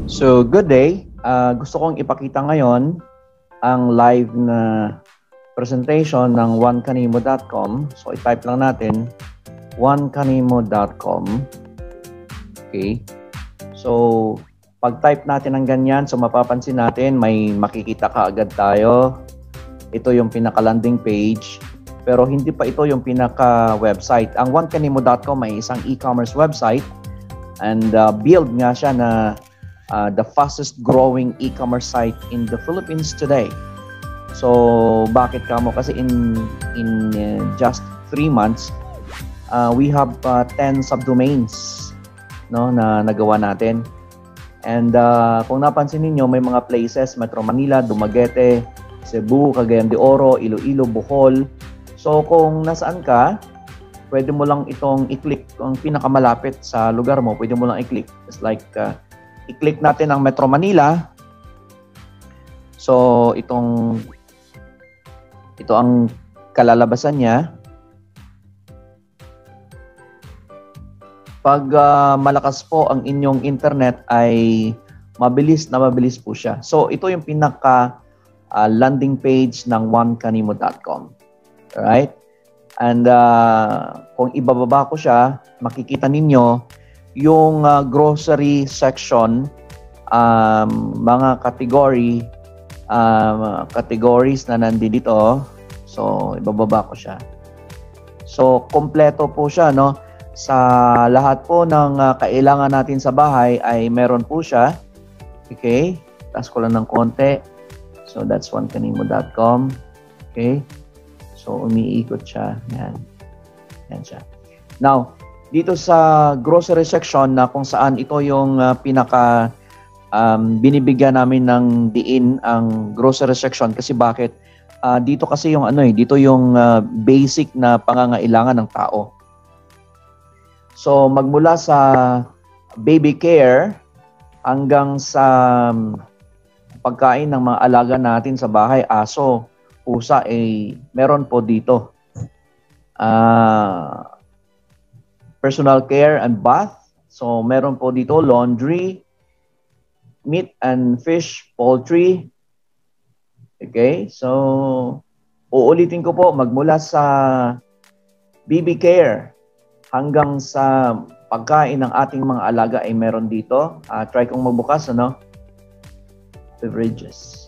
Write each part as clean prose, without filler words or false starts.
So, good day. Gusto kong ipakita ngayon ang live na presentation ng onekanimo.com. So, i-type lang natin onekanimo.com. Okay. So, pag-type natin ng ganyan, so mapapansin natin, may makikita ka agad tayo. Ito yung pinaka-landing page. Pero hindi pa ito yung pinaka-website. Ang onekanimo.com ay isang e-commerce website and build nga siya na the fastest growing e-commerce site in the Philippines today. So, bakit kamo? Kasi in just 3 months, we have 10 subdomains, no, na nagawa natin. And kung napansin niyo, may mga places, Metro Manila, Dumaguete, Cebu, Cagayan de Oro, Iloilo, Bohol. So, kung nasaan ka, pwede mo lang itong i-click. Kung pinakamalapit sa lugar mo, pwede mo lang i-click. Just like, i-click natin ang Metro Manila. So, ito ang kalalabasan niya. Pag malakas po ang inyong internet ay mabilis po siya. So, ito yung pinaka landing page ng onekanimo.com. Alright? And kung ibababa ko siya, makikita ninyo yung grocery section, mga categories na nandito. So, ibababa ko siya. So, kompleto po siya, no? Sa lahat po ng kailangan natin sa bahay ay meron po siya. Okay? Taas ko lang ng konti. So, that's onekanimo.com. Okay? So, umiikot siya. Yan. Yan siya. Now, dito sa grocery section na kung saan ito yung pinaka binibigyan namin ng diin ang grocery section kasi bakit? Dito kasi yung dito yung basic na pangangailangan ng tao. So, magmula sa baby care hanggang sa pagkain ng mga alaga natin sa bahay, aso, pusa, meron po dito. Personal care and bath. So, meron po dito laundry, meat and fish, poultry. Okay? So, uulitin ko po, magmula sa baby care hanggang sa pagkain ng ating mga alaga ay meron dito. Try kong magbukas, ano? Beverages.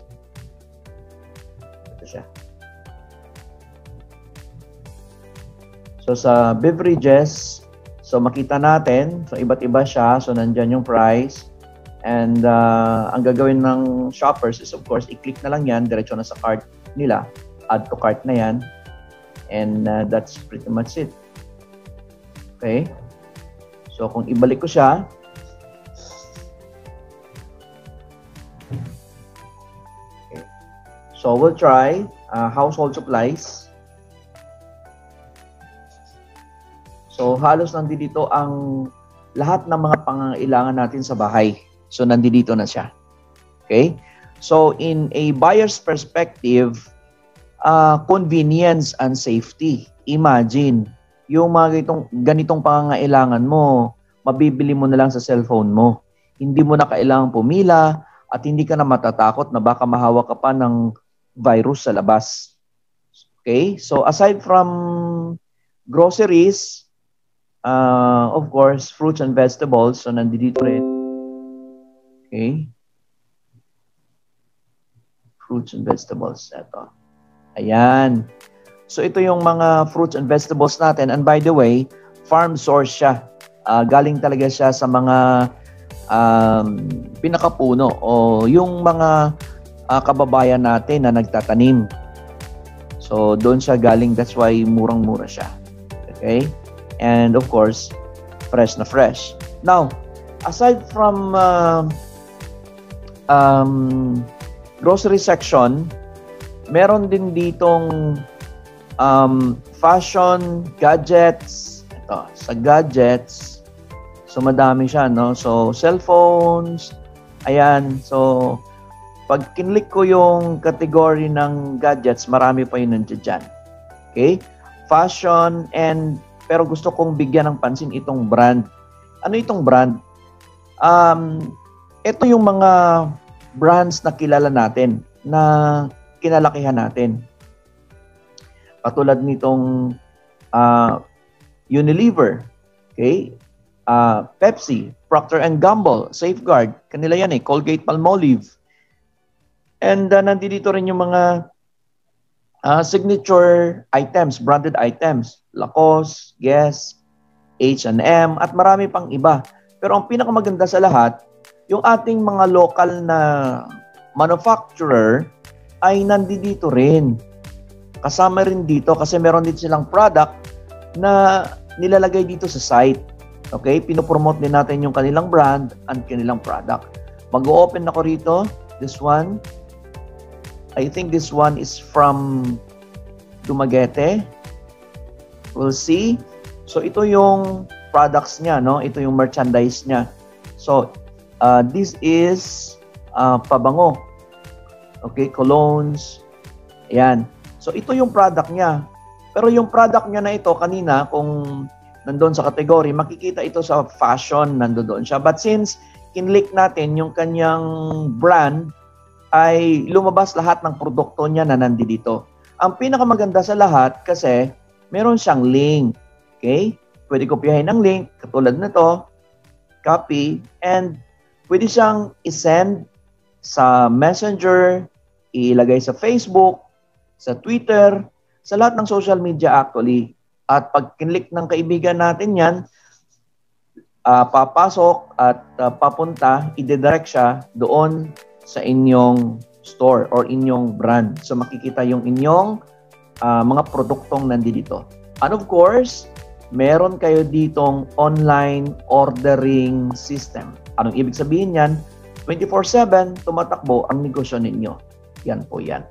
Ito siya. So, sa beverages, so makita natin, so iba't iba siya. So, nandyan yung price. And ang gagawin ng shoppers is of course, i-click na lang yan, diretso na sa cart nila. Add to cart na yan. And that's pretty much it. Okay? So, kung ibalik ko siya, okay. So, we'll try household supplies. So, halos nandito ang lahat ng mga pangangailangan natin sa bahay. So, nandito na siya. Okay? So, in a buyer's perspective, convenience and safety. Imagine, yung mga ganitong pangangailangan mo, mabibili mo na lang sa cellphone mo. Hindi mo na kailangang pumila at hindi ka na matatakot na baka mahawa ka pa ng virus sa labas. Okay? So, aside from groceries, of course, fruits and vegetables. So, nandito rin. Okay. Fruits and vegetables. Ito. Ayan. So, ito yung mga fruits and vegetables natin. And by the way, farm source siya. Galing talaga siya sa mga pinakapuno o yung mga kababayan natin na nagtatanim. So, doon siya galing. That's why murang-mura siya. Okay? And of course, fresh na fresh. Now, aside from grocery section, meron din ditong fashion, gadgets. Ito, sa gadgets, so madami siya, no? So, cellphones, ayan. So, pag kinlik ko yung category ng gadgets, marami pa yun nandiyan dyan. Okay? Fashion pero gusto kong bigyan ng pansin itong brand. Ano itong brand? Ito yung mga brands na kilala natin, na kinalakihan natin. Katulad nitong Unilever, okay? Pepsi, Procter & Gamble, Safeguard, kanila yan Colgate-Palmolive. And nandito rin yung mga signature items, branded items, Lacoste, Guess, H&M, at marami pang iba. Pero ang pinakamaganda sa lahat, yung ating mga local na manufacturer ay nandito rin. Kasama rin dito kasi meron dito silang product na nilalagay dito sa site. Okay? Pinopromote din natin yung kanilang brand and kanilang product. Mag-open ako rito. This one. I think this one is from Dumaguete. We'll see. So ito yung products niya, no? Ito yung merchandise niya. So this is pabango. Okay, colognes. Ayan. So ito yung product niya. Pero yung product niya na ito kanina, kung nandoon sa category, makikita ito sa fashion, nandoon siya. But since kinlik natin yung kanyang brand, ay lumabas lahat ng produkto niya na nandito. Ang pinakamaganda sa lahat kasi meron siyang link. Okay? Pwede kopyahin ang link, katulad nito, copy, and pwede siyang isend sa Messenger, ilagay sa Facebook, sa Twitter, sa lahat ng social media actually. At pag kinlik ng kaibigan natin yan, papasok at papunta, ide-direct siya doon sa inyong store or inyong brand. So makikita yung inyong mga produktong nandito. And of course, meron kayo ditong online ordering system. Anong ibig sabihin yan? 24/7, tumatakbo ang negosyo ninyo. Yan po yan.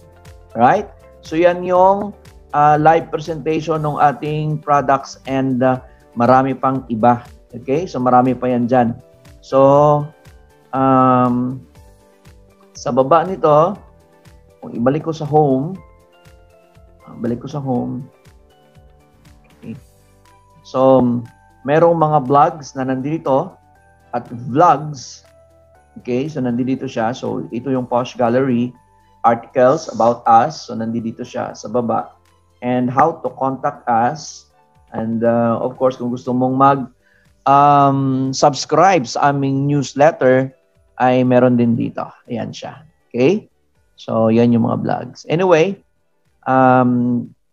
Right? So yan yung live presentation ng ating products and marami pang iba. Okay? So marami pa yan dyan. So, sa baba nito, kung ibalik ko sa home, okay. So, merong mga vlogs na nandito at vlogs. Okay, so nandito siya. So, ito yung Posh Gallery, articles about us. So, nandito siya sa baba. And how to contact us. And of course, kung gusto mong subscribe sa aming newsletter, ay meron din dito. Ayan siya. Okay? So, yan yung mga vlogs. Anyway,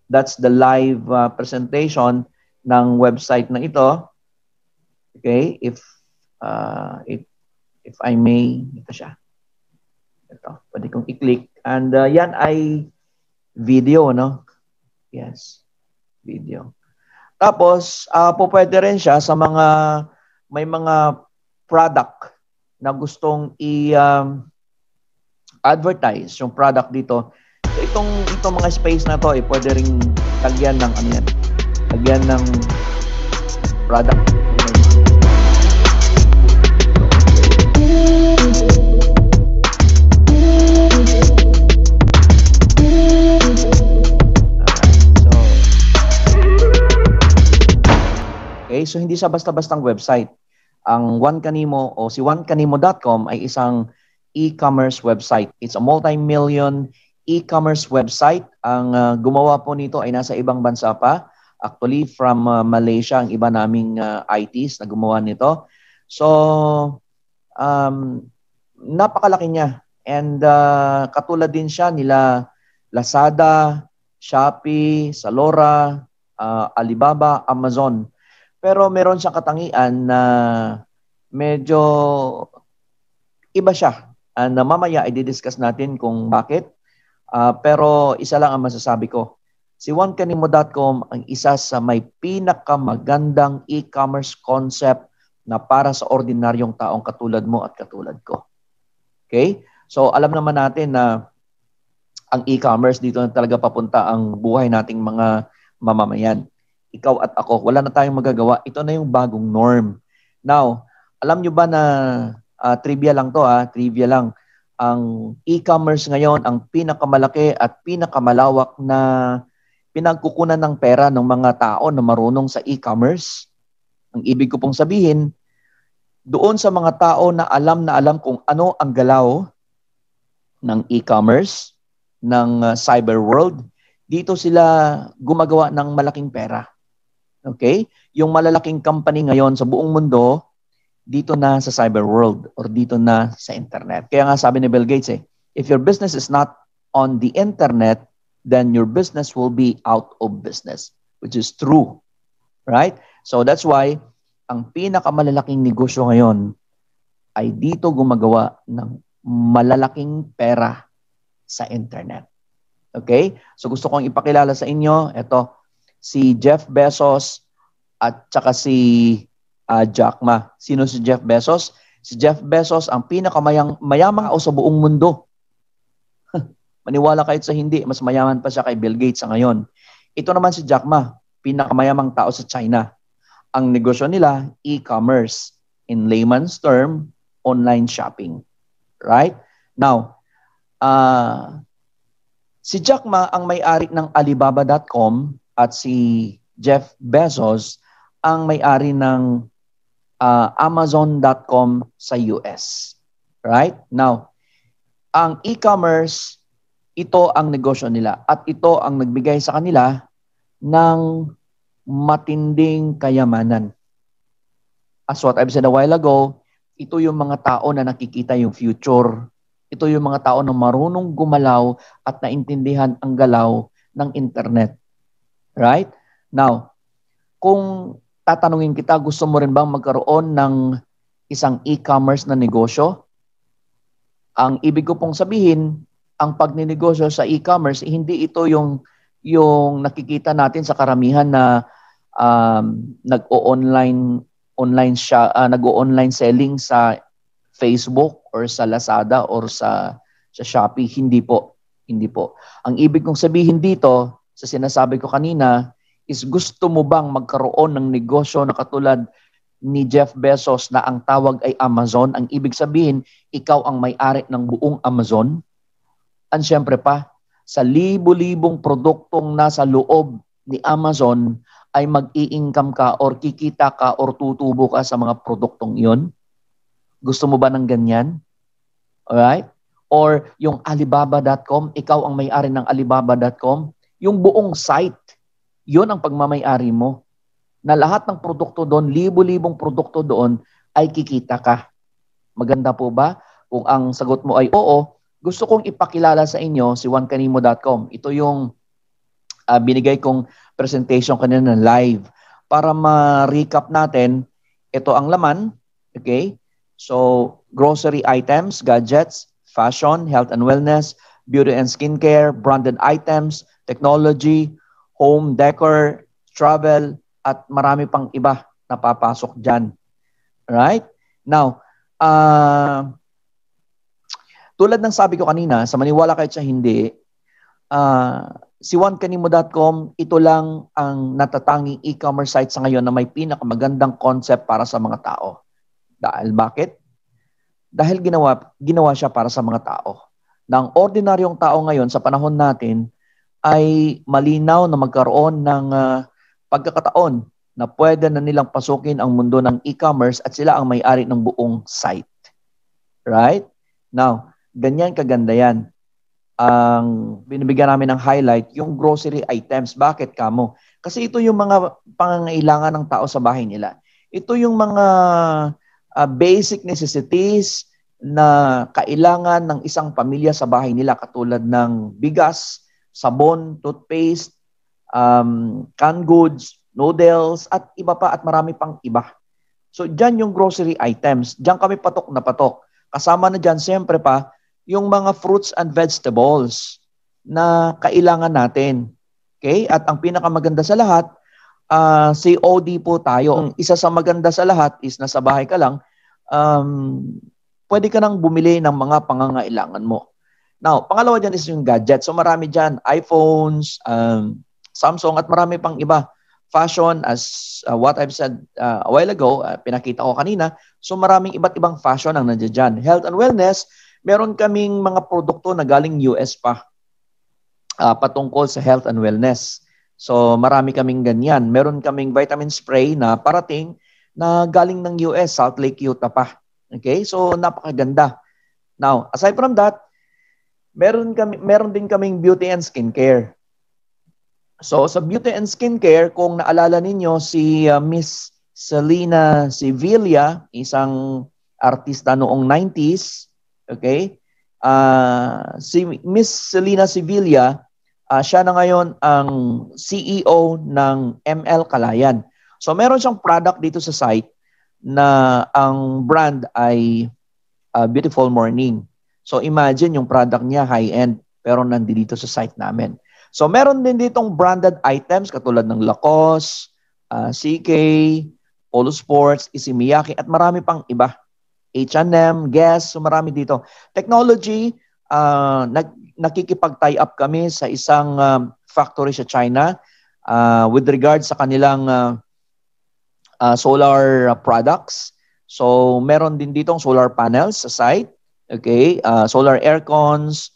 that's the live presentation ng website na ito. Okay? If I may, ito siya. Ito, pwede kong i-click. And yan ay video, no? Yes, video. Tapos, pwede rin siya sa mga, may mga product na gustong i-advertise yung product dito. So, itong mga space na to, pwede rin lagyan ng, lagyan ng product. Okay, so hindi siya basta-bastang website. Ang Juan Canimo o si juancanimo.com ay isang e-commerce website. It's a multi-million e-commerce website. Ang gumawa po nito ay nasa ibang bansa pa. Actually, from Malaysia, ang iba naming ITs na gumawa nito. So, napakalaki niya. And katulad din siya nila Lazada, Shopee, Zalora, Alibaba, Amazon. Pero meron siyang katangian na medyo iba siya. And mamaya i-discuss natin kung bakit. Pero isa lang ang masasabi ko. Si juancanimo.com ang isa sa may pinakamagandang e-commerce concept na para sa ordinaryong taong katulad mo at katulad ko. Okay? So alam naman natin na ang e-commerce dito na talaga papunta ang buhay nating mga mamamayan. Ikaw at ako, wala na tayong magagawa. Ito na yung bagong norm. Now, alam nyo ba na trivia lang to, trivia lang. Ang e-commerce ngayon, ang pinakamalaki at pinakamalawak na pinagkukunan ng pera ng mga tao na marunong sa e-commerce. Ang ibig ko pong sabihin, doon sa mga tao na alam kung ano ang galaw ng e-commerce, ng cyber world, dito sila gumagawa ng malaking pera. Okay? Yung malalaking company ngayon sa buong mundo, dito na sa cyber world or dito na sa internet. Kaya nga sabi ni Bill Gates if your business is not on the internet, then your business will be out of business, which is true. Right? So that's why ang pinakamalalaking negosyo ngayon ay dito gumagawa ng malalaking pera sa internet. Okay? So gusto kong ipakilala sa inyo, ito, si Jeff Bezos at saka si Jack Ma. Sino si Jeff Bezos? Si Jeff Bezos ang pinakamayamang tao sa buong mundo. Maniwala kahit sa hindi, mas mayaman pa siya kay Bill Gates sa ngayon. Ito naman si Jack Ma, pinakamayamang tao sa China. Ang negosyo nila, e-commerce. In layman's term, online shopping. Right? Now, si Jack Ma ang may-ari ng Alibaba.com at si Jeff Bezos ang may-ari ng Amazon.com sa US. Right? Now, ang e-commerce, ito ang negosyo nila at ito ang nagbigay sa kanila ng matinding kayamanan. As what I've said a while ago, ito yung mga tao na nakikita yung future. Ito yung mga tao na marunong gumalaw at naintindihan ang galaw ng internet. Right? Now, kung tatanungin kita, gusto mo rin bang magkaroon ng isang e-commerce na negosyo? Ang ibig ko pong sabihin, ang pagninegosyo sa e-commerce, hindi ito yung nakikita natin sa karamihan na nag-o-online selling sa Facebook or sa Lazada or sa Shopee. Hindi po. Ang ibig kong sabihin dito, sa sinasabi ko kanina, is gusto mo bang magkaroon ng negosyo na katulad ni Jeff Bezos na ang tawag ay Amazon? Ang ibig sabihin, ikaw ang may-ari ng buong Amazon. At syempre pa, sa libo-libong produktong nasa loob ni Amazon ay mag-i-income ka or kikita ka or tutubo ka sa mga produktong iyon. Gusto mo ba ng ganyan? Alright? Or yung Alibaba.com, ikaw ang may-ari ng Alibaba.com, yung buong site, yun ang pagmamay-ari mo. Na lahat ng produkto doon, libo-libong produkto doon, ay kikita ka. Maganda po ba? Kung ang sagot mo ay oo, gusto kong ipakilala sa inyo si juancanimo.com. Ito yung binigay kong presentation kanina live. Para ma-recap natin, ito ang laman. Okay? So, grocery items, gadgets, fashion, health and wellness, beauty and skincare, branded items, technology, home decor, travel, at marami pang iba na papasok dyan. Right? Now, tulad ng sabi ko kanina, sa maniwala kahit sa hindi, si juancanimo.com, ito lang ang natatanging e-commerce site sa ngayon na may pinakamagandang concept para sa mga tao. Dahil bakit? Dahil ginawa siya para sa mga tao. Na ang ordinaryong tao ngayon sa panahon natin ay malinaw na magkaroon ng pagkakataon na pwede na nilang pasukin ang mundo ng e-commerce at sila ang may-ari ng buong site. Right? Now, ganyan kaganda yan. Ang binibigyan namin ng highlight, yung grocery items. Bakit kamo? Kasi ito yung mga pangangailangan ng tao sa bahay nila. Ito yung mga basic necessities na kailangan ng isang pamilya sa bahay nila katulad ng bigas, sabon, toothpaste, canned goods, noodles, at iba pa at marami pang iba. So, dyan yung grocery items. Dyan kami patok na patok. Kasama na dyan, siyempre pa, yung mga fruits and vegetables na kailangan natin. Okay? At ang pinakamaganda sa lahat, COD po tayo. Ang isa sa maganda sa lahat is nasa bahay ka lang, pwede ka nang bumili ng mga pangangailangan mo. Now, pangalawa dyan is yung gadget. So marami dyan, iPhones, Samsung at marami pang iba. Fashion, as what I've said a while ago, pinakita ko kanina. So maraming iba't ibang fashion ang nandiyan dyan. Health and wellness, meron kaming mga produkto na galing US pa patungkol sa health and wellness. So marami kaming ganyan. Meron kaming vitamin spray na parating na galing ng US, Salt Lake, Utah pa. Okay? So, napakaganda. Now, aside from that, meron din kaming beauty and skincare. So, sa beauty and skincare, kung naalala ninyo, si Miss Selena Sevilla, isang artista noong 90s, okay? Si Miss Selena Sevilla, siya na ngayon ang CEO ng ML Kalayan. So, meron siyang product dito sa site na ang brand ay Beautiful Morning. So, imagine yung product niya, high-end, pero nandito sa site namin. So, meron din ditong branded items katulad ng Lacoste, CK, Polo Sports, Isimiyaki, at marami pang iba. H&M, Guess, so marami dito. Technology, nakikipag-tie up kami sa isang factory sa China with regard sa kanilang solar products. So, meron din ditong solar panels sa site. Okay, solar aircons,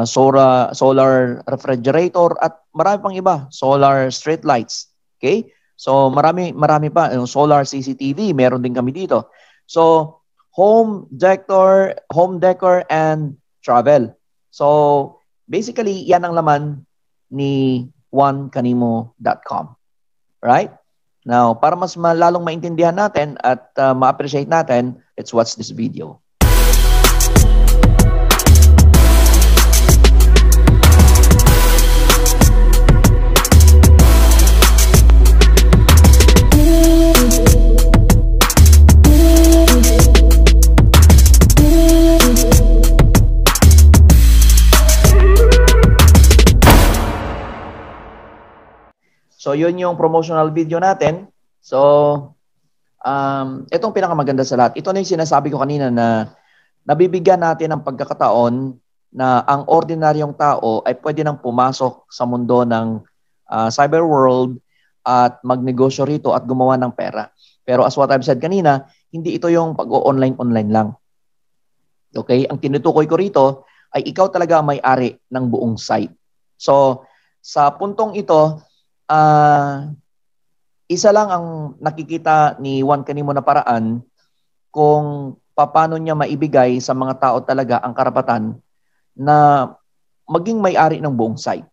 solar refrigerator, at marami pang iba, solar street lights. Okay? So marami pa, yung solar CCTV, meron din kami dito. So home decor and travel. So basically, yan ang laman ni juancanimo.com. Right? Now, para mas lalong maintindihan natin at ma-appreciate natin, let's watch this video. So, yun yung promotional video natin. So, itong pinakamaganda sa lahat. Ito na yung sinasabi ko kanina na nabibigyan natin ng pagkakataon na ang ordinaryong tao ay pwede nang pumasok sa mundo ng cyber world at magnegosyo rito at gumawa ng pera. Pero as what I've said kanina, hindi ito yung pag-online lang. Okay? Ang tinutukoy ko rito ay ikaw talaga may-ari ng buong site. So, sa puntong ito, isa lang ang nakikita ni Juan Canimo na paraan kung paano niya maibigay sa mga tao talaga ang karapatan na maging may-ari ng buong site.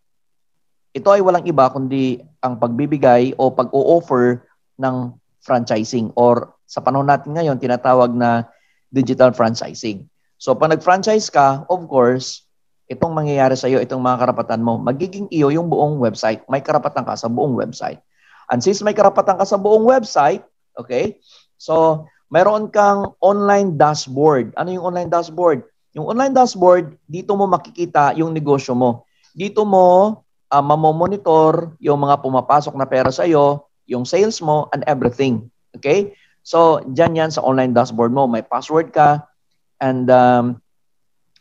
Ito ay walang iba kundi ang pagbibigay o pag-o-offer ng franchising, or sa panahon natin ngayon tinatawag na digital franchising. So pag nag-franchise ka, of course, itong mangyayari sa iyo, itong mga karapatan mo, magiging iyo yung buong website. May karapatan ka sa buong website. And since may karapatan ka sa buong website, okay, so mayroon kang online dashboard. Ano yung online dashboard? Yung online dashboard, dito mo makikita yung negosyo mo. Dito mo mamomonitor yung mga pumapasok na pera sa iyo, yung sales mo, and everything. Okay? So, dyan yan sa online dashboard mo. May password ka and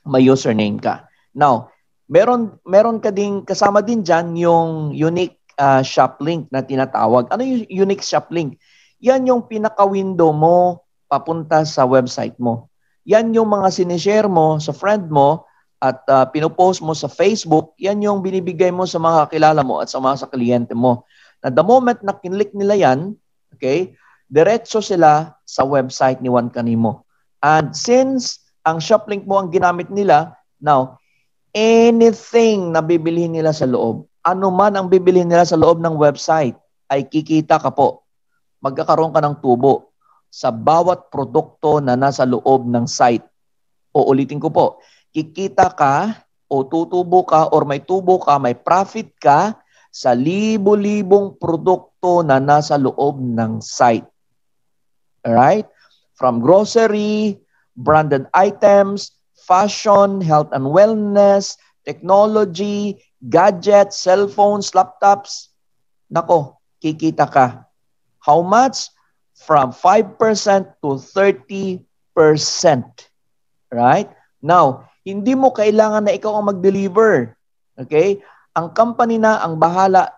may username ka. Now, meron ka ding kasama din dyan yung unique shop link na tinatawag. Ano yung unique shop link? Yan yung pinaka-window mo papunta sa website mo. Yan yung mga sinishare mo sa friend mo at pinopost mo sa Facebook. Yan yung binibigay mo sa mga kakilala mo at sa mga sa kliyente mo. Na the moment na kinlik nila yan, okay, diretso sila sa website ni Juan Canimo. And since ang shop link mo ang ginamit nila, now, anything na bibilihin nila sa loob, ano man ang bibilihin nila sa loob ng website, ay kikita ka po. Magkakaroon ka ng tubo sa bawat produkto na nasa loob ng site. O ulitin ko po, kikita ka o tutubo ka or may tubo ka, may profit ka sa libo-libong produkto na nasa loob ng site. Alright? From grocery, branded items, fashion, health and wellness, technology, gadgets, cellphones, laptops. Nako, kikita ka. How much? From 5% to 30%. Right? Now, hindi mo kailangan na ikaw ang mag-deliver. Okay? Ang company na ang bahala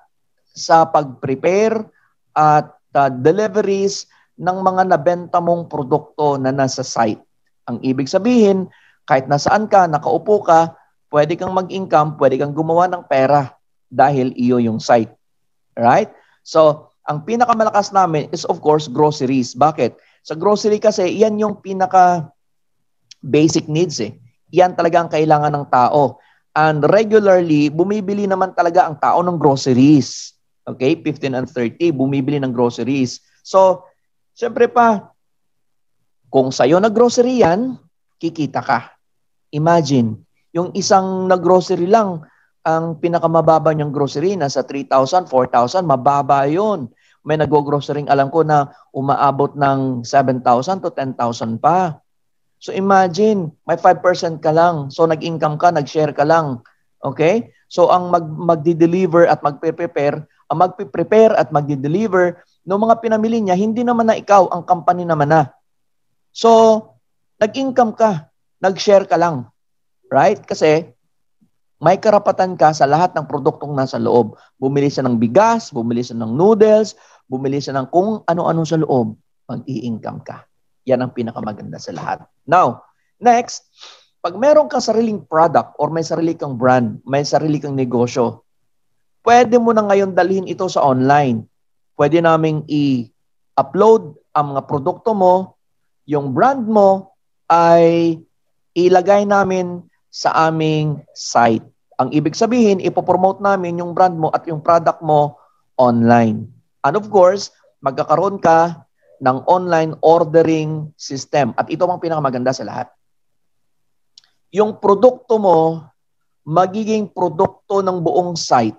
sa pag-prepare at deliveries ng mga nabenta mong produkto na nasa site. Ang ibig sabihin, kahit nasaan ka, nakaupo ka, pwede kang mag-income, pwede kang gumawa ng pera dahil iyo yung site. Right? So, Ang pinakamalakas namin is of course groceries. Bakit? Sa grocery kasi, yan yung pinaka basic needs eh. Yan talaga ang kailangan ng tao. And regularly, bumibili naman talaga ang tao ng groceries. Okay? 15 and 30, bumibili ng groceries. So, syempre pa, kung sa'yo na grocery yan, kikita ka. Imagine, yung isang naggrocery lang, ang pinakamababa niyang grocery, nasa 3,000, 4,000, mababa yun. May nag-grocery alam ko na umaabot ng 7,000 to 10,000 pa. So imagine, may 5% ka lang. So nag-income ka, nag-share ka lang. Okay? So ang magdi-deliver at magpe-prepare, ang magpe-prepare at magdi-deliver ng mga pinamili niya, hindi naman na ikaw, ang company naman na. So, nag-income ka, nag-share ka lang. Right? Kasi may karapatan ka sa lahat ng produktong nasa loob. Bumili siya ng bigas, bumili siya ng noodles, bumili siya ng kung ano-ano sa loob, mag-i-income ka. Yan ang pinakamaganda sa lahat. Now, next, pag meron kang sariling product or may sarili kang brand, may sarili kang negosyo, pwede mo na ngayon dalhin ito sa online. Pwede naming i-upload ang mga produkto mo, yung brand mo ay ilagay namin sa aming site. Ang ibig sabihin, ipopromote namin yung brand mo at yung product mo online. And of course, magkakaroon ka ng online ordering system. At ito ang pinakamaganda sa lahat. Yung produkto mo, magiging produkto ng buong site.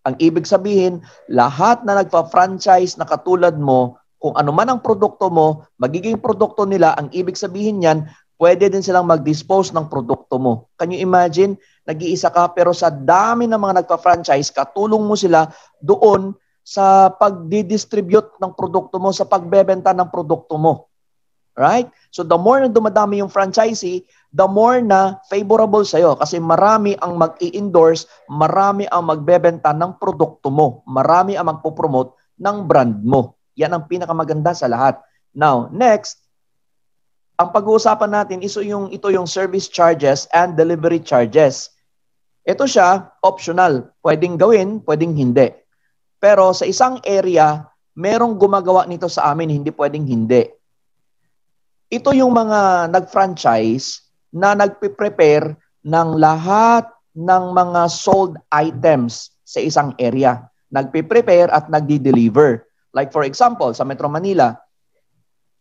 Ang ibig sabihin, lahat na nagpa-franchise na katulad mo, kung ano man ang produkto mo, magiging produkto nila, ang ibig sabihin yan, pwede din silang mag-dispose ng produkto mo. Can you imagine? Nag-iisa ka pero sa dami ng mga nagpa-franchise, katulong mo sila doon sa pagdi-distribute ng produkto mo, sa pagbebenta ng produkto mo. Right? So the more na dumadami yung franchisee, the more na favorable sa'yo kasi marami ang mag-i-endorse, marami ang magbebenta ng produkto mo, marami ang magpo-promote ng brand mo. Yan ang pinakamaganda sa lahat. Now, next, ang pag-uusapan natin ito yung service charges and delivery charges. Ito siya, optional. Pwedeng gawin, pwedeng hindi. Pero sa isang area, merong gumagawa nito sa amin, hindi pwedeng hindi. Ito yung mga nag-franchise na nagpe-prepare ng lahat ng mga sold items sa isang area. Nagpe-prepare at nagdi-deliver. Like for example, sa Metro Manila,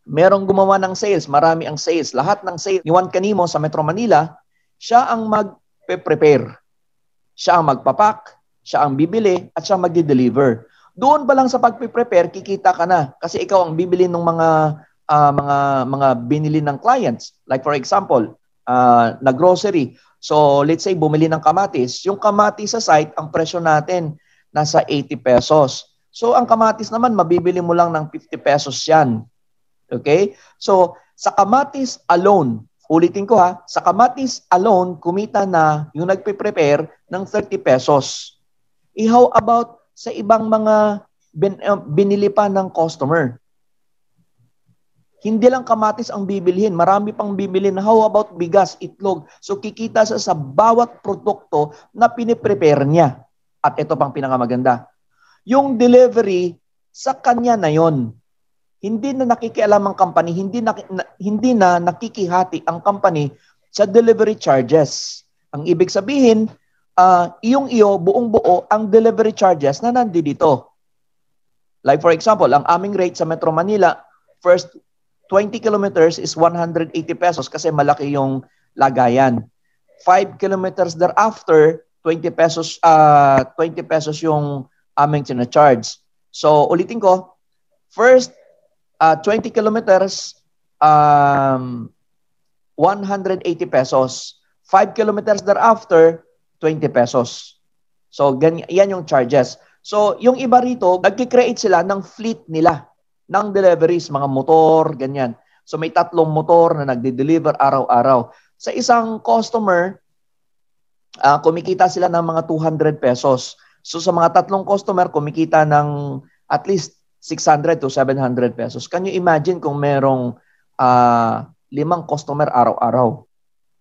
merong gumawa ng sales, marami ang sales. Lahat ng sales, ni Juan Canimo sa Metro Manila, siya ang magpe-prepare. Siya ang magpapak, siya ang bibili, at siya ang magdi-deliver. Doon pa lang sa pagpe-prepare, kikita ka na. Kasi ikaw ang bibili ng mga binili ng clients. Like for example, na grocery. So let's say bumili ng kamatis. Yung kamatis sa site, ang presyo natin nasa 80 pesos. So ang kamatis naman, mabibili mo lang ng 50 pesos yan. Okay? So sa kamatis alone, ulitin ko ha, sa kamatis alone, kumita na yung nagpe-prepare ng 30 pesos. How about sa ibang mga binili pa ng customer? Hindi lang kamatis ang bibilhin, marami pang bibilhin. How about bigas, itlog? So kikita sa bawat produkto na piniprepare niya. At ito pang pinakamaganda. Yung delivery, sa kanya na yon. Hindi na nakikialam ang company, hindi na nakikihati ang company sa delivery charges. Ang ibig sabihin, buong buo ang delivery charges na nandito. Like for example, ang aming rate sa Metro Manila, first 20 kilometers is 180 pesos kasi malaki yung lagayan. 5 kilometers thereafter, 20 pesos yung aming charge. So ulitin ko, first 20 kilometers, 180 pesos. 5 kilometers thereafter, 20 pesos. So, yan yung charges. So, yung iba rito, nag-create sila ng fleet nila, ng deliveries, mga motor, ganyan. So, may 3 motor na nagde-deliver araw-araw. Sa isang customer, kumikita sila ng mga 200 pesos. So, sa mga 3 customer, kumikita ng at least 600 to 700 pesos. Can you imagine kung merong 5 customer araw-araw?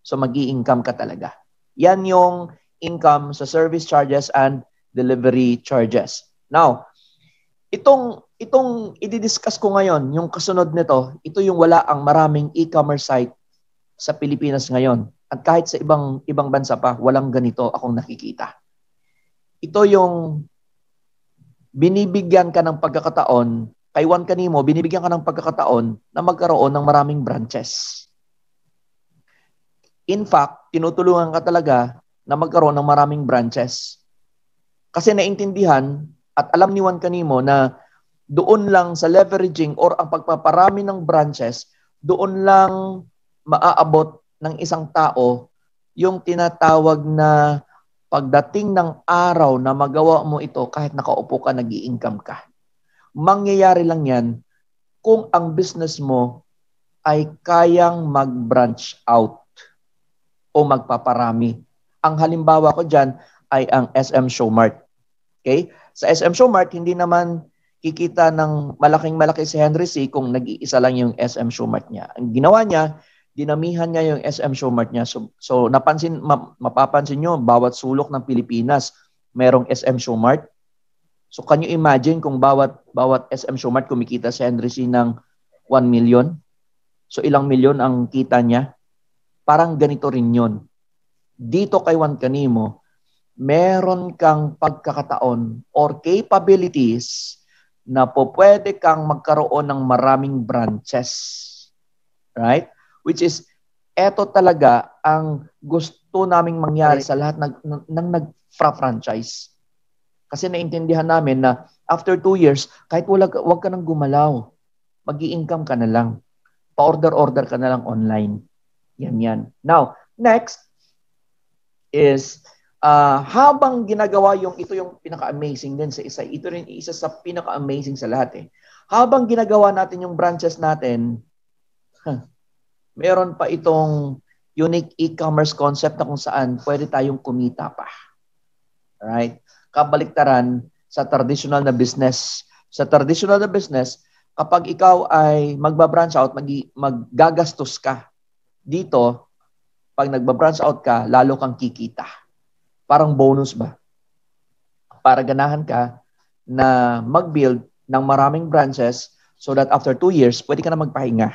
So mag-i-income ka talaga. Yan yung income sa service charges and delivery charges. Now, Itong i-discuss ko ngayon, yung kasunod nito, ito yung wala ang maraming e-commerce site sa Pilipinas ngayon. At kahit sa ibang bansa pa, walang ganito akong nakikita. Ito yung binibigyan ka ng pagkakataon, kay Juan Canimo, binibigyan ka ng pagkakataon na magkaroon ng maraming branches. In fact, tinutulungan ka talaga na magkaroon ng maraming branches. Kasi naintindihan at alam ni Juan Canimo na doon lang sa leveraging or ang pagpaparami ng branches, doon lang maaabot ng isang tao yung tinatawag na pagdating ng araw na magawa mo ito kahit nakaupo ka, nag-i-income ka. Mangyayari lang yan kung ang business mo ay kayang mag-branch out o magpaparami. Ang halimbawa ko dyan ay ang SM Showmart. Okay? Sa SM Showmart, hindi naman kikita ng malaking-malaki si Henry C. kung nag-iisa lang yung SM Showmart niya. Ang ginawa niya, dinamihan niya yung SM Showmart niya. So mapapansin nyo, bawat sulok ng Pilipinas, merong SM Showmart. So can you imagine kung bawat SM Showmart kumikita si Henry C. ng 1 million? So ilang milyon ang kita niya? Parang ganito rin yun. Dito kay Juan Canimo, meron kang pagkakataon or capabilities na po pwede kang magkaroon ng maraming branches. Right? Which is, eto talaga ang gusto naming mangyari sa lahat ng nag-franchise. Kasi naintindihan namin na after 2 years, kahit wag ka nang gumalaw, mag-i-income ka na lang. Pa-order-order ka na lang online. Yan. Now, next is, habang ginagawa ito yung pinaka-amazing din sa isa. Ito rin isa sa pinaka-amazing sa lahat eh. Habang ginagawa natin yung branches natin, meron pa itong unique e-commerce concept na kung saan pwede tayong kumita pa. Right? Kabaliktaran sa traditional na business. Sa traditional na business, kapag ikaw ay magbabranch out, maggagastos ka. Dito, pag nagbabranch out ka, lalo kang kikita. Parang bonus ba? Para ganahan ka na mag-build ng maraming branches so that after 2 years, pwede ka na magpahinga.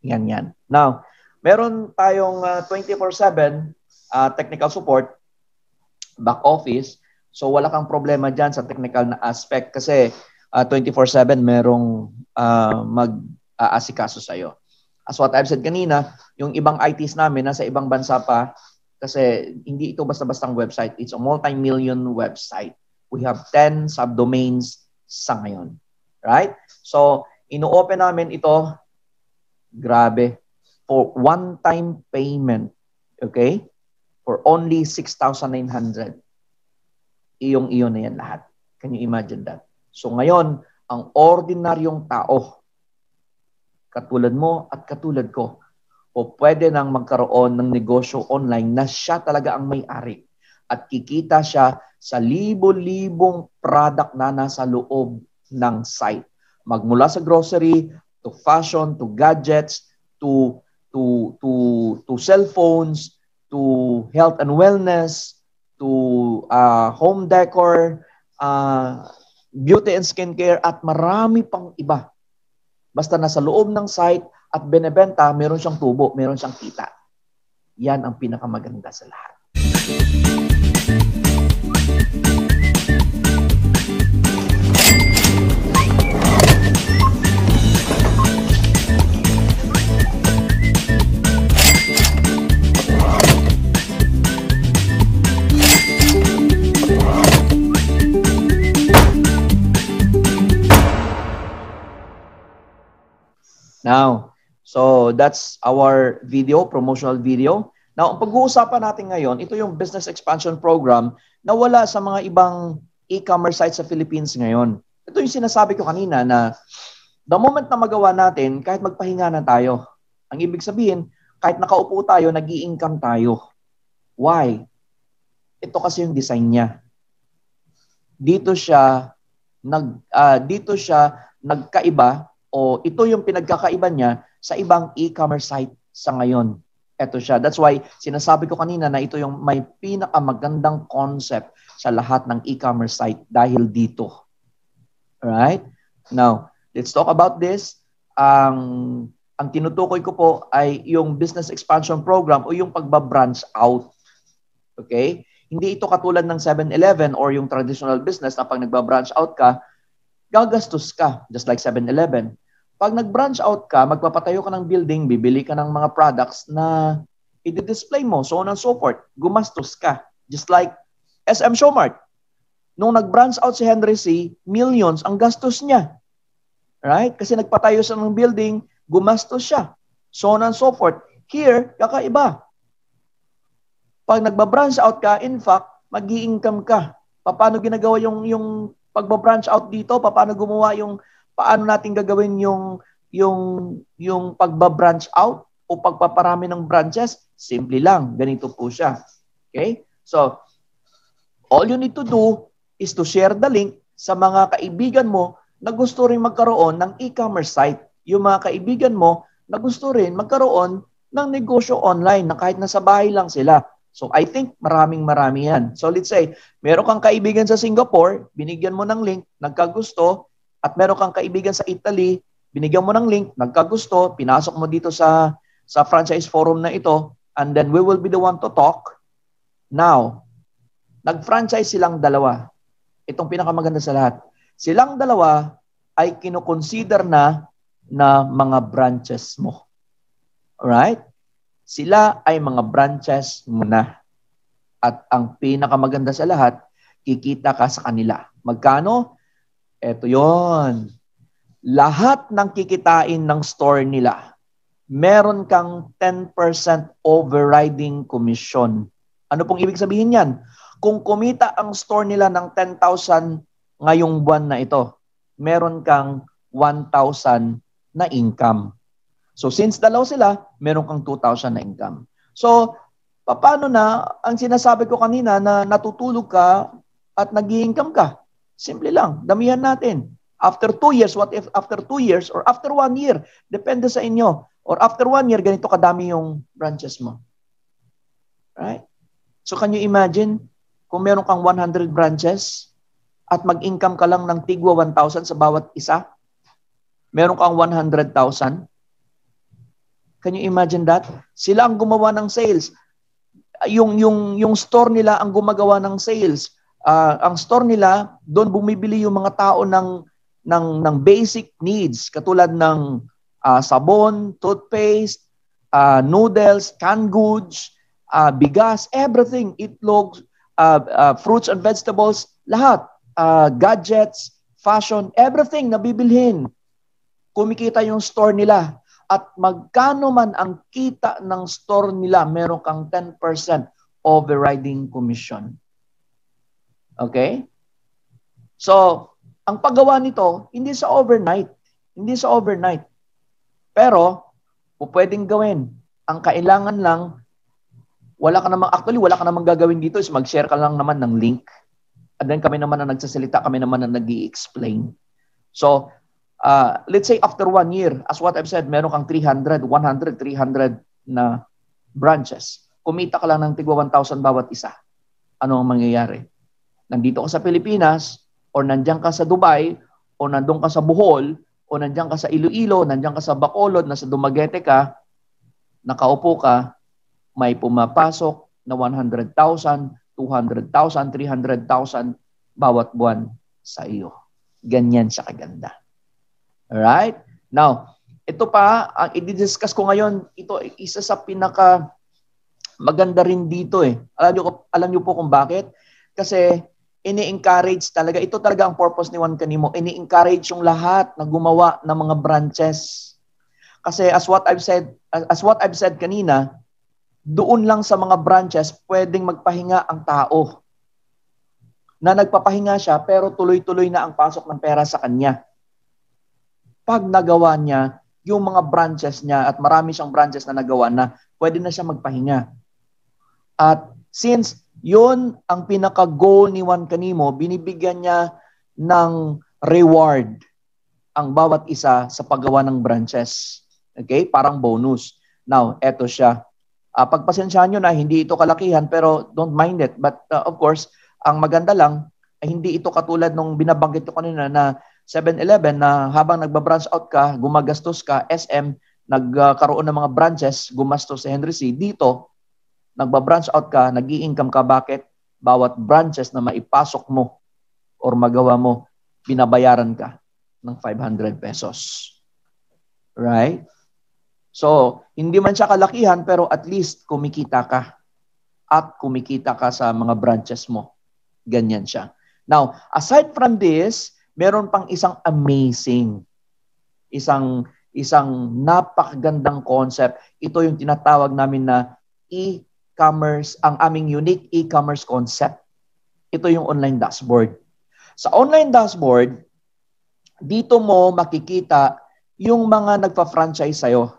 Yan. Now, meron tayong 24/7 technical support, back office. So wala kang problema dyan sa technical na aspect kasi 24/7 merong mag-aasikaso sa'yo. As what I've said kanina, yung ibang ITs namin nasa ibang bansa pa kasi hindi ito basta-bastang website. It's a multi-million website. We have 10 subdomains sa ngayon. Right? So, ino-open namin ito, grabe, for one-time payment. Okay? For only 6,900. Iyong-iyo na yan lahat. Can you imagine that? So ngayon, ang ordinaryong tao, katulad mo at katulad ko, o pwede nang magkaroon ng negosyo online na siya talaga ang may-ari. At kikita siya sa libo-libong product na nasa loob ng site. Magmula sa grocery, to fashion, to gadgets, to cellphones, to health and wellness, to home decor, beauty and skincare, at marami pang iba. Basta nasa loob ng site at benebenta, meron siyang tubo, meron siyang kita. Yan ang pinakamaganda sa lahat. Now, so that's our video, promotional video. Now, ang pag-uusapan natin ngayon, ito yung Business Expansion Program na wala sa mga ibang e-commerce sites sa Philippines ngayon. Ito yung sinasabi ko kanina na the moment na magawa natin, kahit magpahinga na tayo, ang ibig sabihin, kahit nakaupo tayo, nag-i-income tayo. Why? Ito kasi yung design niya. Dito siya nagkaiba, o ito yung pinagkakaiba niya sa ibang e-commerce site sa ngayon. Ito siya. That's why sinasabi ko kanina na ito yung may pinakamagandang concept sa lahat ng e-commerce site dahil dito. Alright? Now, let's talk about this. Ang tinutukoy ko po ay yung business expansion program o yung pagbabranch out. Okay? Hindi ito katulad ng 7-Eleven or yung traditional business na pag nagbabranch out ka, gagastos ka, just like 7-Eleven. Pag nag-branch out ka, magpapatayo ka ng building, bibili ka ng mga products na i-display mo, so on and so forth. Gumastos ka. Just like SM Showmart. Nung nag-branch out si Henry C., millions ang gastos niya. Right? Kasi nagpatayo siya ng building, gumastos siya. So on and so forth. Here, kakaiba. Pag nagbabranch out ka, in fact, mag-i-income ka. Paano ginagawa yung pagbabranch out dito? Paano natin gagawin yung pagbabranch out o pagpaparami ng branches? Simple lang. Ganito po siya. Okay? So, all you need to do is to share the link sa mga kaibigan mo na gusto rin magkaroon ng e-commerce site. Yung mga kaibigan mo na gusto rin magkaroon ng negosyo online na kahit nasa bahay lang sila. So I think marami yan. So let's say, meron kang kaibigan sa Singapore, binigyan mo ng link, nagkagusto, at meron kang kaibigan sa Italy, binigyan mo ng link, nagkagusto, pinasok mo dito sa franchise forum na ito, and then we will be the one to talk. Now, nag-franchise silang dalawa. Itong pinakamaganda sa lahat. Silang dalawa ay kinoconsider na mga branches mo. Alright? Sila ay mga branches mo na. At ang pinakamaganda sa lahat, kikita ka sa kanila. Magkano? Eto yon. Lahat ng kikitain ng store nila, meron kang 10% overriding commission. Ano pong ibig sabihin yan? Kung kumita ang store nila ng 10,000 ngayong buwan na ito, meron kang 1,000 na income. So since dalaw sila, meron kang 2,000 na income. So, paano na ang sinasabi ko kanina na natutulog ka at nag-i-income ka? Simple lang, damihan natin. After 2 years, what if after 2 years or after 1 year? Depende sa inyo. Or after 1 year, ganito kadami yung branches mo. Right? So can you imagine kung meron kang 100 branches at mag-income ka lang ng tigwa 1,000 sa bawat isa? Meron kang 100,000? Can you imagine that? Sila ang gumawa ng sales. Yung store nila ang gumagawa ng sales. Ang store nila, doon bumibili yung mga tao ng basic needs katulad ng sabon, toothpaste, noodles, canned goods, bigas, everything, itlog, fruits and vegetables, lahat, gadgets, fashion, everything na bibilhin. Kumikita yung store nila. At magkano man ang kita ng store nila, meron kang 10% overriding commission. Okay? So, ang paggawa nito, hindi sa overnight. Hindi sa overnight. Pero, pwedeng gawin. Ang kailangan lang, wala ka namang gagawin dito is mag-share ka lang naman ng link. And then kami naman ang nagsasalita, kami naman ang nag-i-explain. So, let's say after 1 year, as what I've said, meron kang 300 na branches. Kumita ka lang ng tigwa 1,000 bawat isa. Ano ang mangyayari? Nandito ka sa Pilipinas, or nandiyan ka sa Dubai, o nandun ka sa Bohol, o nandiyan ka sa Iloilo, nandiyan ka sa Bacolod, nasa Dumaguete ka, nakaupo ka, may pumapasok na 100,000, 200,000, 300,000 bawat buwan sa iyo. Ganyan siya kaganda. Alright? Now, ito pa, ang i-discuss ko ngayon, ito isa sa pinaka maganda rin dito eh. Alam niyo po kung bakit? Kasi ini-encourage talaga, ito talaga ang purpose ni Juan Canimo, ini-encourage yung lahat na gumawa ng mga branches. Kasi as what I've said kanina, doon lang sa mga branches pwedeng magpahinga ang tao. Na nagpapahinga siya pero tuloy-tuloy na ang pasok ng pera sa kanya. Pag nagawa niya yung mga branches niya at marami siyang branches na nagawa na, pwede na siya magpahinga. At since yun ang pinaka-goal ni Juan Canimo, binibigyan niya ng reward ang bawat isa sa paggawa ng branches. Okay? Parang bonus. Now, eto siya. Pagpasensyahan nyo na hindi ito kalakihan pero don't mind it. But of course, ang maganda lang ay hindi ito katulad nung binabanggit ko kanina na 7-Eleven na habang nagba-branch out ka, gumagastos ka, SM, nagkaroon ng mga branches, gumastos sa Henry C. Dito, nagba-branch out ka, nag-i-income ka. Bakit? Bawat branches na maipasok mo or magawa mo, binabayaran ka ng 500 pesos. Right? So, hindi man siya kalakihan, pero at least kumikita ka. At kumikita ka sa mga branches mo. Ganyan siya. Now, aside from this, meron pang isang amazing, isang napakagandang concept. Ito yung tinatawag namin na e-commerce, ang aming unique e-commerce concept. Ito yung online dashboard. Sa online dashboard, dito mo makikita yung mga nagpa-franchise sa'yo.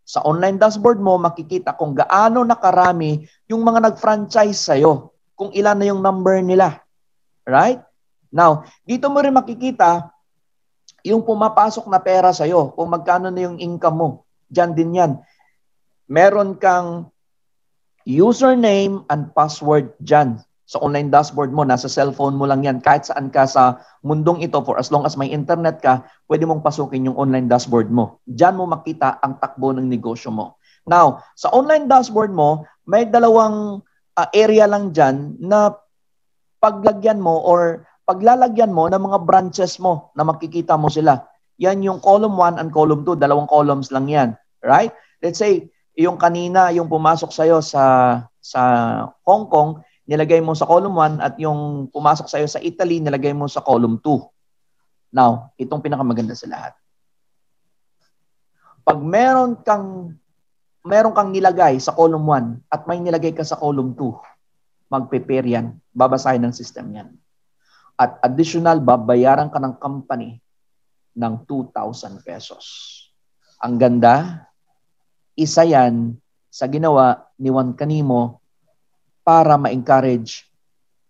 Sa online dashboard mo, makikita kung gaano nakarami yung mga nag-franchise sa'yo. Kung ilan na yung number nila. Right? Now, dito mo rin makikita yung pumapasok na pera sa'yo. Kung magkano na yung income mo. Diyan din yan. Meron kang username and password dyan. Sa online dashboard mo, nasa cellphone mo lang yan. Kahit saan ka sa mundong ito, for as long as may internet ka, pwede mong pasukin yung online dashboard mo. Diyan mo makita ang takbo ng negosyo mo. Now, sa online dashboard mo, may dalawang area lang dyan na paglagyan mo or paglalagyan mo ng mga branches mo na makikita mo sila. Yan yung column 1 and column 2. Dalawang columns lang yan. Right? Let's say, yung kanina, yung pumasok sa'yo sa Hong Kong, nilagay mo sa column 1 at yung pumasok sa'yo sa Italy, nilagay mo sa column 2. Now, itong pinakamaganda sa lahat. Pag meron kang nilagay sa column 1 at may nilagay ka sa column 2, magpe-pair yan. Babasahin ng system yan. At additional, babayaran ka ng company ng 2,000 pesos. Ang ganda, isa yan sa ginawa ni Juan Canimo para ma-encourage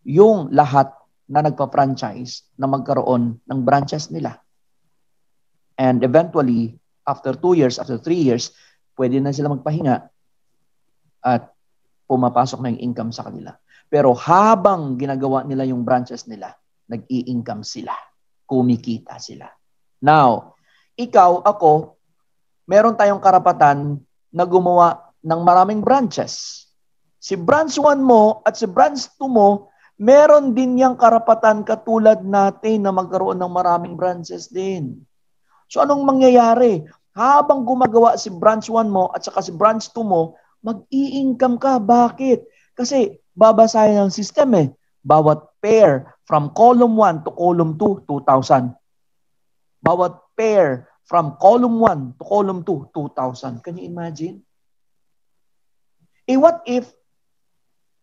yung lahat na nagpa-franchise na magkaroon ng branches nila. And eventually, after 2 years, after 3 years, pwede na sila magpahinga at pumapasok na yung income sa kanila. Pero habang ginagawa nila yung branches nila, nag-i-income sila. Kumikita sila. Now, ikaw, ako, meron tayong karapatan na gumawa ng maraming branches. Si branch 1 mo at si branch 2 mo, meron din yung karapatan katulad natin na magkaroon ng maraming branches din. So anong mangyayari? Habang gumagawa si branch 1 mo at saka si branch 2 mo, mag-i-income ka. Bakit? Kasi babasahin ng system eh. Bawat pair from column 1 to column 2, 2,000. Bawat pair from column 1 to column 2, 2,000. Can you imagine? What if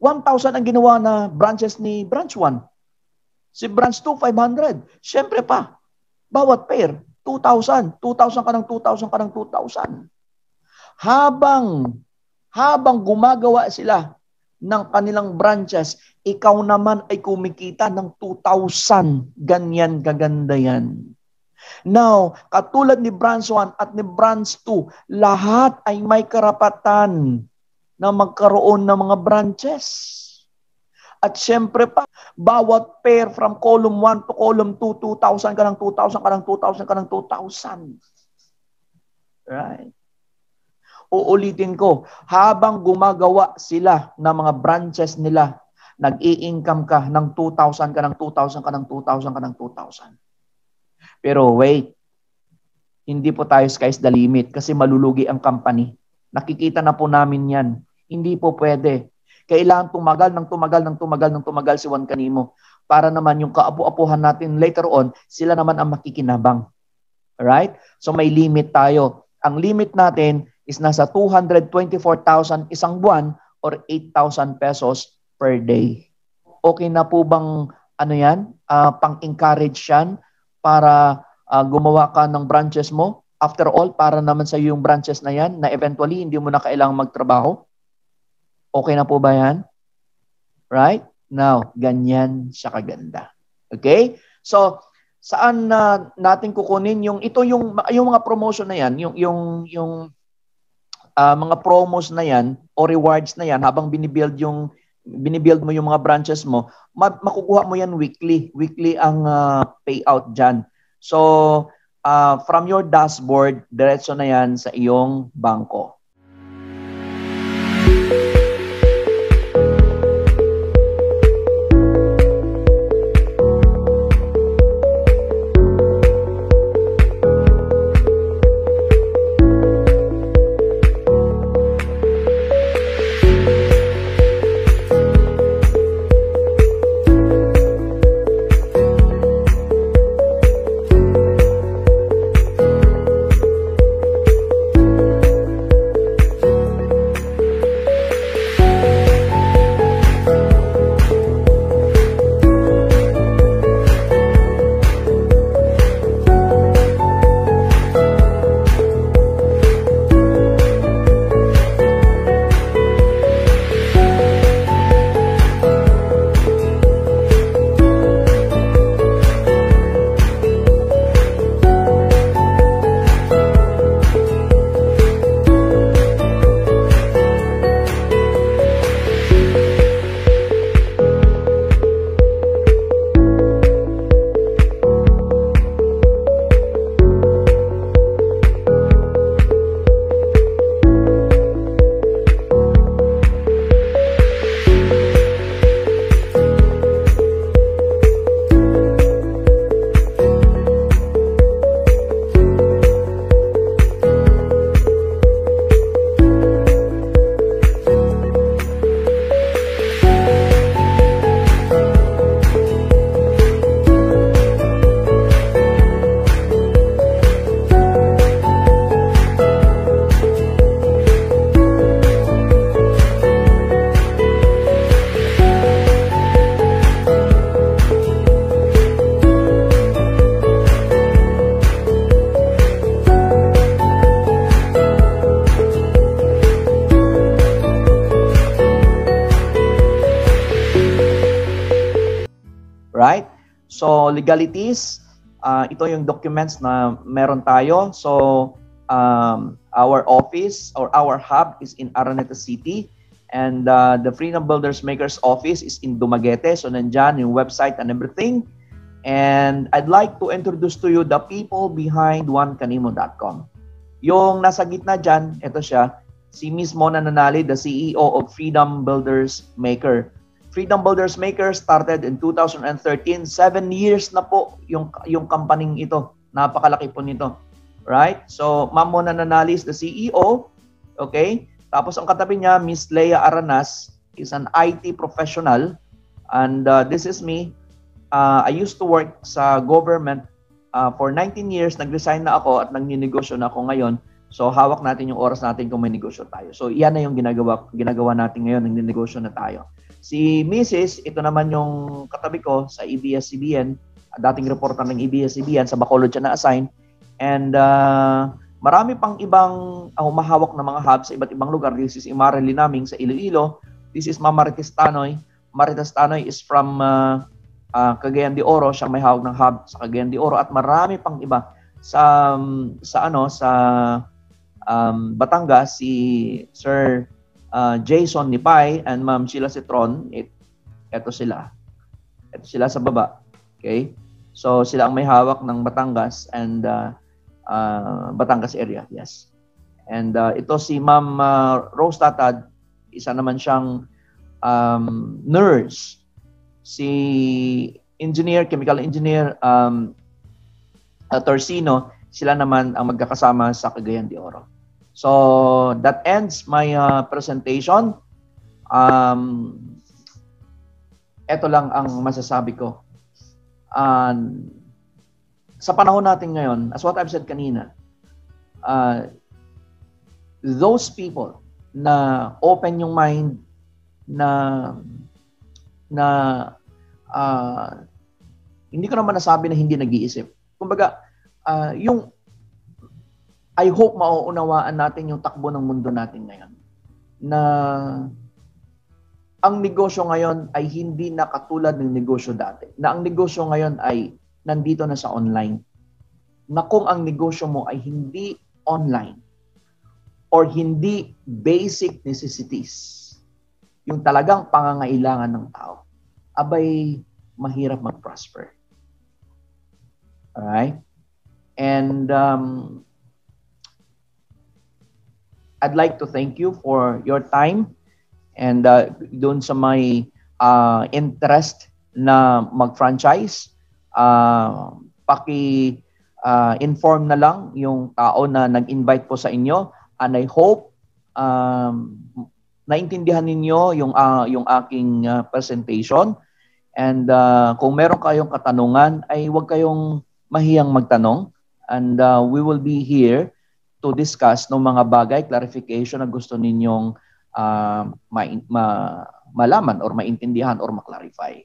1,000 ang ginawa na branches ni branch 1? Si branch 2, 500. Siyempre pa, bawat pair, 2,000. 2,000 ka ng 2,000 ka ng 2,000. Habang gumagawa sila ng kanilang branches, ikaw naman ay kumikita ng 2,000. Ganyan kaganda yan. Now, katulad ni branch 1 at ni branch 2, lahat ay may karapatan na magkaroon ng mga branches. At syempre pa, bawat pair from column 1 to column 2, 2,000 ka ng 2,000 ka ng 2,000 ka ng 2,000. Right? Uulitin ko, habang gumagawa sila ng mga branches nila, nag-i-income ka ng 2,000 ka ng 2,000 ka ng 2,000 ka ng 2,000. Pero wait, hindi po tayo sky's the limit kasi malulugi ang company. Nakikita na po namin yan. Hindi po pwede. Kailangan tumagal si Juan Canimo para naman yung kaapu-apuhan natin later on, sila naman ang makikinabang. Alright? So may limit tayo. Ang limit natin is nasa 224,000 isang buwan or 8,000 pesos per day. Okay na po bang pang-encourage yan para gumawa ka ng branches mo? After all, para naman sa iyo yung branches na yan na eventually hindi mo na kailangang magtrabaho? Okay na po ba yan? Right? Now, ganyan siya kaganda. Okay? So, saan natin kukunin yung mga promotion na yan, yung mga promos na yan o rewards na yan habang binibuild mo yung mga branches mo, makukuha mo yan weekly. Weekly ang payout dyan. So, from your dashboard, diretso na yan sa iyong bangko. Right? So, legalities, ito yung documents na meron tayo. So, our office or our hub is in Araneta City, and the Freedom Builders Makers office is in Dumaguete. So, nandyan yung website and everything. And I'd like to introduce to you the people behind onekanimo.com. Yung nasa gitna dyan, ito siya, si Ms. Mona Nanali, the CEO of Freedom Builders Maker. Freedom Builders Maker started in 2013. 7 years na po yung company ito. Napakalaki po nito. Right? So, Ma'am Mona Nanali is the CEO. Okay? Tapos ang katabi niya, Miss Leia Aranas, is an IT professional. And this is me. I used to work sa government for 19 years. Nag-resign na ako at nagninegosyo na ako ngayon. So, hawak natin yung oras natin kung may negosyo tayo. So, yan na yung ginagawa natin ngayon. Nagninegosyo na tayo. Si Mrs., ito naman yung katabi ko sa ABS-CBN, dating reporter ng ABS-CBN, sa Bacolod siya na-assign. And marami pang ibang humahawak na mga hubs sa iba't ibang lugar. This is Imare Linaming sa Iloilo. This is Ma'am Marites Tanoy. Marites Tanoy is from Cagayan de Oro. Siyang may hawak ng hub sa Cagayan de Oro. At marami pang iba. Sa Batangas, si Sir Jason Nipay and Ma'am Sheila Citron, ito sila. Ito sila sa baba. Okay? So, sila ang may hawak ng Batangas and Batangas area. Yes. And ito si Ma'am Rose Tatad, isa naman siyang nurse. Si chemical engineer Torsino, sila naman ang magkakasama sa Cagayan de Oro. So, that ends my presentation. Ito lang ang masasabi ko. Sa panahon natin ngayon, as what I've said kanina, those people na open yung mind, na hindi ko naman nasabi na hindi nag-iisip. Kumbaga, I hope mauunawaan natin yung takbo ng mundo natin ngayon. Na ang negosyo ngayon ay hindi na katulad ng negosyo dati. Na ang negosyo ngayon ay nandito na sa online. Na kung ang negosyo mo ay hindi online or hindi basic necessities, yung talagang pangangailangan ng tao, abay mahirap mag-prosper. Alright? And I'd like to thank you for your time and doon sa may interest na mag-franchise, inform na lang yung tao na nag-invite po sa inyo, and I hope naintindihan ninyo yung aking presentation. And kung meron kayong katanungan, ay huwag kayong mahiyang magtanong, and we will be here to discuss ng mga bagay, clarification na gusto ninyong malaman or maintindihan or maklarify.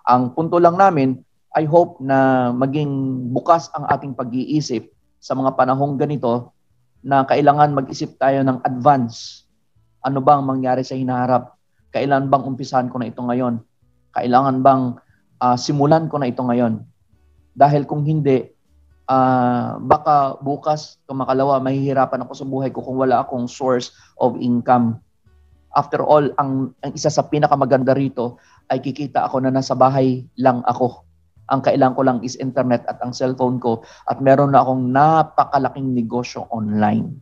Ang punto lang namin, I hope na maging bukas ang ating pag-iisip sa mga panahong ganito na kailangan mag-isip tayo ng advance. Ano bang mangyari sa hinaharap? Kailan bang umpisahan ko na ito ngayon? Kailangan bang simulan ko na ito ngayon? Dahil kung hindi, baka bukas, kumakalawa, mahihirapan ako sa buhay ko kung wala akong source of income. After all, ang isa sa pinakamaganda rito ay kikita ako na nasa bahay lang ako. Ang kailangan ko lang is internet at ang cellphone ko, at meron na akong napakalaking negosyo online.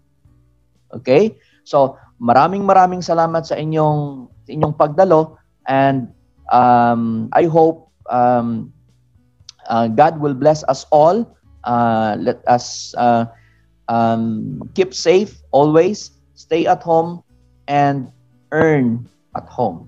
Okay? So, maraming salamat sa inyong pagdalo, and I hope God will bless us all. Let us keep safe always, stay at home, and earn at home.